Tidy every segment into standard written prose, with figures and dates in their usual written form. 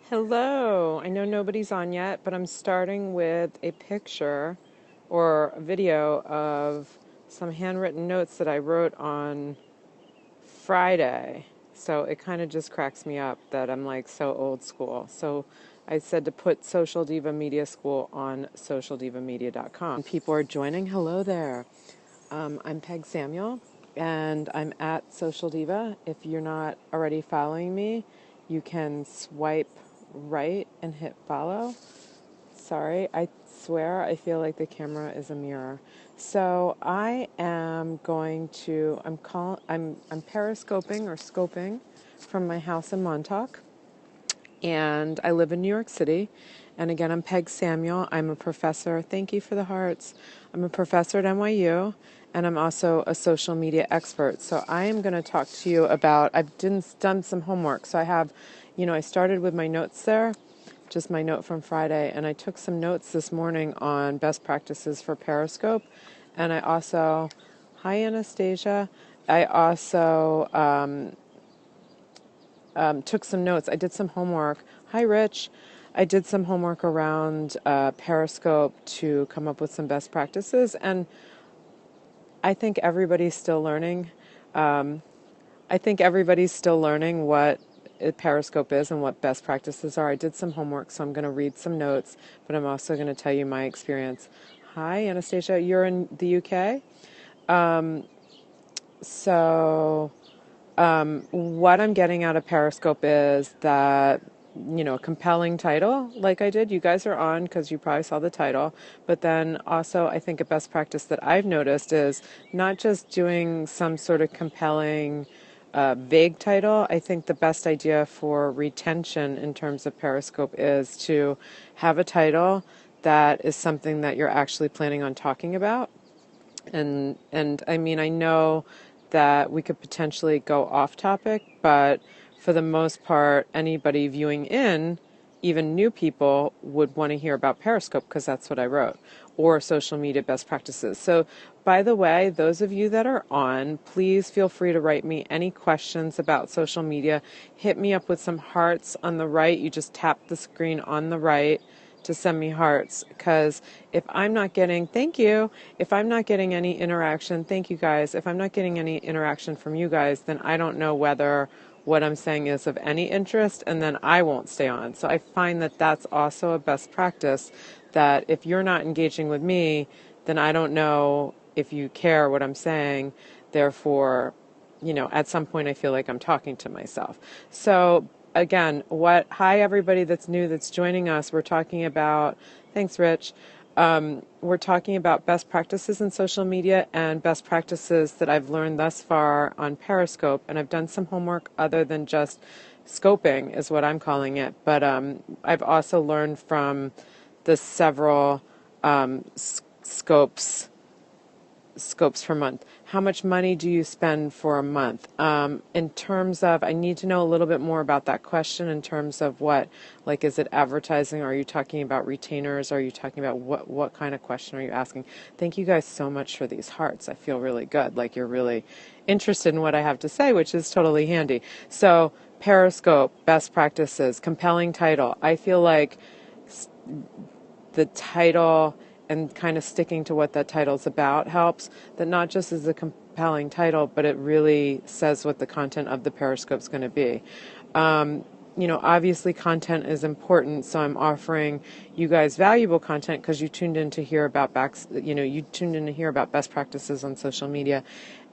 Hello. I know nobody's on yet, but I'm starting with a picture or a video of some handwritten notes that I wrote on Friday. So it kind of just cracks me up that I'm like so old school. So I said to put Social Diva Media School on socialdivamedia.com. People are joining. Hello there. I'm Peg Samuel, and I'm at Social Diva. If you're not already following me, you can swipe right and hit follow. Sorry, I swear I feel like the camera is a mirror. So I am going to, I'm periscoping or scoping from my house in Montauk, and I live in New York City. And again, I'm Peg Samuel. I'm a professor. Thank you for the hearts. I'm a professor at NYU, and I'm also a social media expert. So I am going to talk to you about, done some homework. So I have, I started with my notes there, just my note from Friday, and I took some notes this morning on best practices for Periscope. And I also, hi Anastasia, I also took some notes. I did some homework. Hi, Rich. I did some homework around Periscope to come up with some best practices, and I think everybody's still learning. I think everybody's still learning what Periscope is and what best practices are. I did some homework, so I'm going to read some notes, but I'm also going to tell you my experience. Hi, Anastasia. You're in the UK? So what I'm getting out of Periscope is that, a compelling title, like I did. You guys are on because you probably saw the title. But then also, I think a best practice that I've noticed is not just doing some sort of compelling, vague title. I think the best idea for retention in terms of Periscope is to have a title that is something that you're actually planning on talking about. And I mean, I know that we could potentially go off topic, but for the most part, anybody viewing in, even new people, would want to hear about Periscope because that's what I wrote, or social media best practices. So, by the way, those of you that are on, please feel free to write me any questions about social media. Hit me up with some hearts on the right. You just tap the screen on the right to send me hearts, because if I'm not getting, thank you, if I'm not getting any interaction, thank you guys, if I'm not getting any interaction from you guys, then I don't know whether what I'm saying is of any interest, and then I won't stay on. So I find that that's also a best practice, that if you're not engaging with me, then I don't know if you care what I'm saying. Therefore, at some point I feel like I'm talking to myself. So again, hi everybody that's new, that's joining us. We're talking about, thanks Rich, we're talking about best practices in social media and best practices that I've learned thus far on Periscope. And I've done some homework other than just scoping is what I'm calling it. But I've also learned from the several scopes per month. How much money do you spend for a month? In terms of, I need to know a little bit more about that question in terms of what, like, is it advertising? Are you talking about retainers? Are you talking about what kind of question are you asking? Thank you guys so much for these hearts. I feel really good. Like you're really interested in what I have to say, which is totally handy. So Periscope, best practices, compelling title. I feel like the title and kind of sticking to what that title's about helps. That not just is a compelling title, but it really says what the content of the Periscope's going to be. Obviously content is important, so I'm offering you guys valuable content because you tuned in to hear about best practices on social media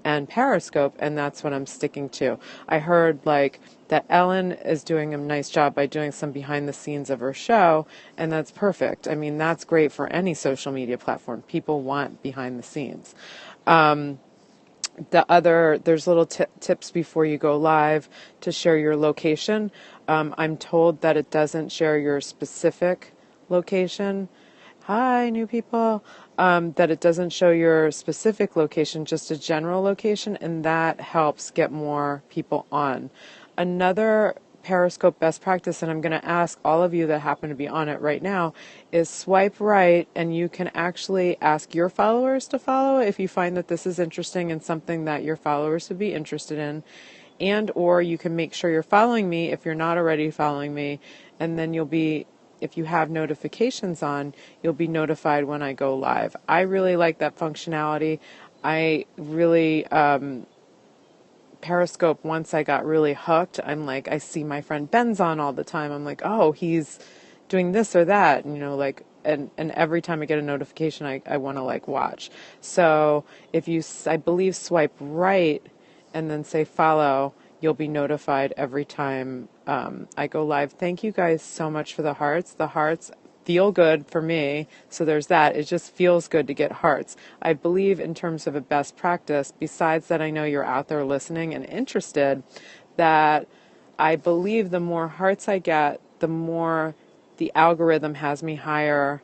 and Periscope, and that's what I'm sticking to. I heard that Ellen is doing a nice job by doing some behind the scenes of her show, and that's perfect. I mean, that's great for any social media platform. People want behind the scenes. There's little tips before you go live to share your location. I'm told that it doesn't share your specific location. Hi, new people. That it doesn't show your specific location, just a general location, and that helps get more people on. Another Periscope best practice, and I'm going to ask all of you that happen to be on it right now, is swipe right, and you can actually ask your followers to follow if you find that this is interesting and something that your followers would be interested in. and or you can make sure you're following me if you're not already following me, and then you'll be, if you have notifications on, you'll be notified when I go live. I really like that functionality. I really, Periscope, once I got really hooked, I'm like, I see my friend Ben's on all the time. I'm like, oh, he's doing this or that, like, and every time I get a notification, I want to like watch. So if you, I believe, swipe right and then say follow, you'll be notified every time I go live. Thank you guys so much for the hearts. The hearts feel good for me, so there's that. It just feels good to get hearts. I believe in terms of a best practice, besides that I know you're out there listening and interested, that I believe the more hearts I get, the more the algorithm has me higher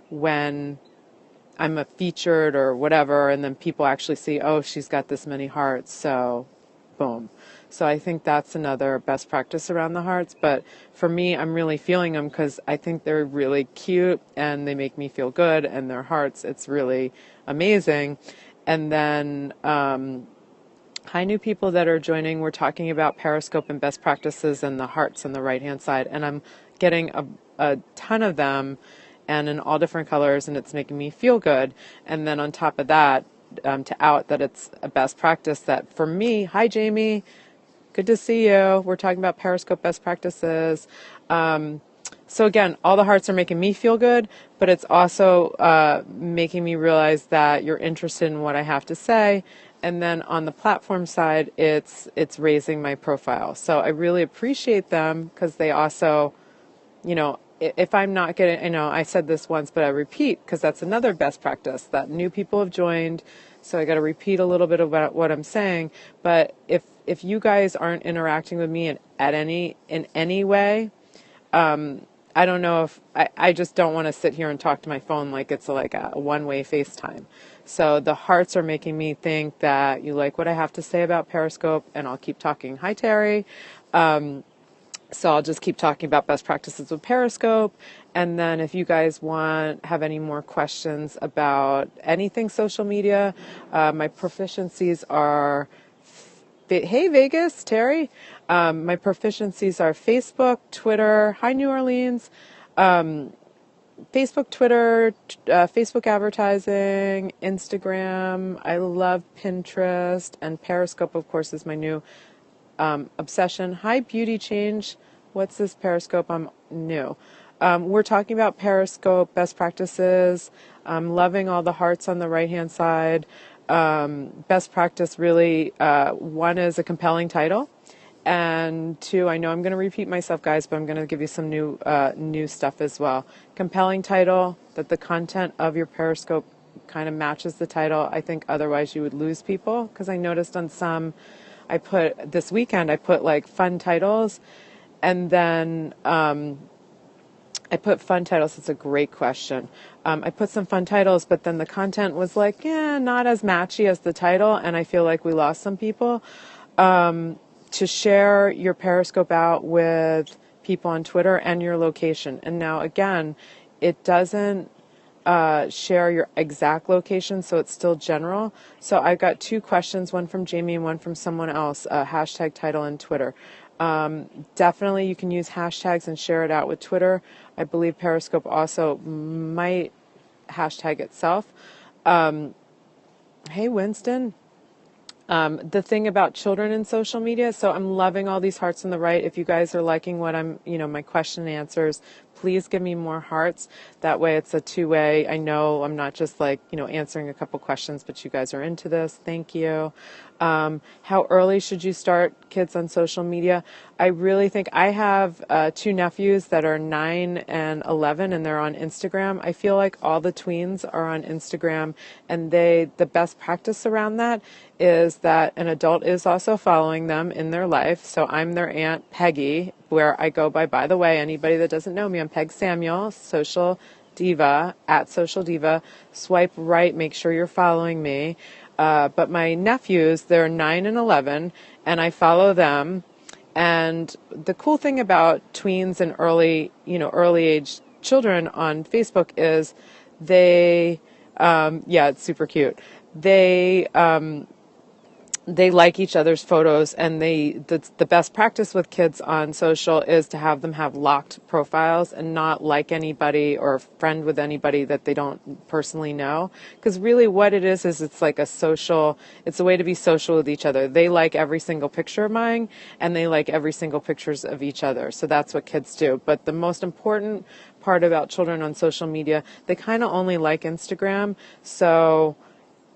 when I'm a featured or whatever, and then people actually see, oh, she's got this many hearts, so boom. So I think that's another best practice around the hearts. But for me, I'm really feeling them because I think they're really cute and they make me feel good, and their hearts, it's really amazing. And then, hi, new people that are joining. We're talking about Periscope and best practices and the hearts on the right-hand side. And I'm getting a ton of them and in all different colors, and it's making me feel good. And then on top of that, to out that it's a best practice that for me, hi, Jamie. Good to see you. We're talking about Periscope best practices. So again, all the hearts are making me feel good, but it's also making me realize that you're interested in what I have to say. And then on the platform side, it's raising my profile. So I really appreciate them because they also, if I'm not getting, I said this once, but I repeat because that's another best practice that new people have joined. So I got to repeat a little bit about what I'm saying. But if you guys aren't interacting with me in any way, I don't know if I just don't want to sit here and talk to my phone like it's like a one-way FaceTime. So the hearts are making me think that you like what I have to say about Periscope, and I'll keep talking. Hi, Terry. So I'll just keep talking about best practices with Periscope. And then if you guys have any more questions about anything social media, my proficiencies are, hey, Vegas, Terry. My proficiencies are Facebook, Twitter, hi, New Orleans, Facebook, Twitter, Facebook advertising, Instagram. I love Pinterest, and Periscope, of course, is my new obsession. Hi, Beauty Change. What's this Periscope? I'm new. We're talking about Periscope best practices. I'm loving all the hearts on the right-hand side. Best practice, really, one is a compelling title. And two, I know I'm going to repeat myself, guys, but I'm going to give you some new stuff as well. Compelling title, that the content of your Periscope kind of matches the title. I think otherwise you would lose people, because I noticed on some, this weekend, I put like fun titles, and then I put fun titles. It's a great question. I put some fun titles, but then the content was like, not as matchy as the title, and I feel like we lost some people. To share your Periscope out with people on Twitter and your location. And now, again, it doesn't share your exact location, so it's still general. So I've got two questions, one from Jamie and one from someone else, hashtag title and Twitter. Definitely you can use hashtags and share it out with Twitter. I believe Periscope also might hashtag itself. Hey, Winston. The thing about children in social media, so I'm loving all these hearts on the right. If you guys are liking what my question and answers, please give me more hearts. That way it's a two-way. I know I'm not just like, answering a couple questions, but you guys are into this. Thank you. How early should you start kids on social media? I really think I have two nephews that are 9 and 11, and they're on Instagram. I feel like all the tweens are on Instagram, and the best practice around that is that an adult is also following them in their life. So I'm their Aunt Peggy, where I go by the way, anybody that doesn't know me, I'm Peg Samuel, Social Diva, at Social Diva. Swipe right, make sure you're following me. But my nephews, they're 9 and 11, and I follow them. And the cool thing about tweens and early age children on Facebook is they, it's super cute. They they like each other's photos, and the best practice with kids on social is to have them have locked profiles and not like anybody or friend with anybody that they don't personally know, because really what it is it's like it's a way to be social with each other. They like every single picture of mine, and they like every single pictures of each other, so that's what kids do. But the most important part about children on social media, they kind of only like Instagram. So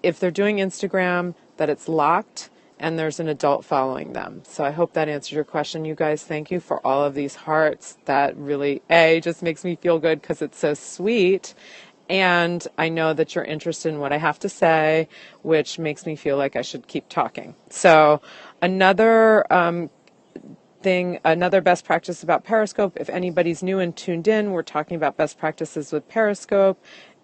if they're doing Instagram, that it's locked and there's an adult following them. So I hope that answers your question. You guys, thank you for all of these hearts. That really, just makes me feel good because it's so sweet. And I know that you're interested in what I have to say, which makes me feel like I should keep talking. So another another best practice about Periscope, if anybody's new and tuned in, we're talking about best practices with Periscope.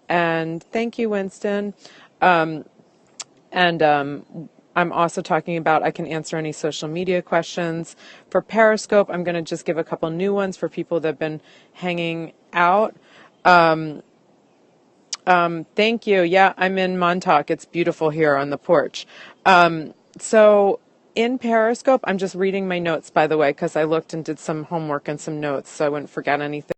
And thank you, Winston. And I'm also talking about I can answer any social media questions. For Periscope, I'm going to just give a couple new ones for people that have been hanging out. Thank you. Yeah, I'm in Montauk. It's beautiful here on the porch. So in Periscope, I'm just reading my notes, by the way, because I looked and did some homework and some notes, so I wouldn't forget anything.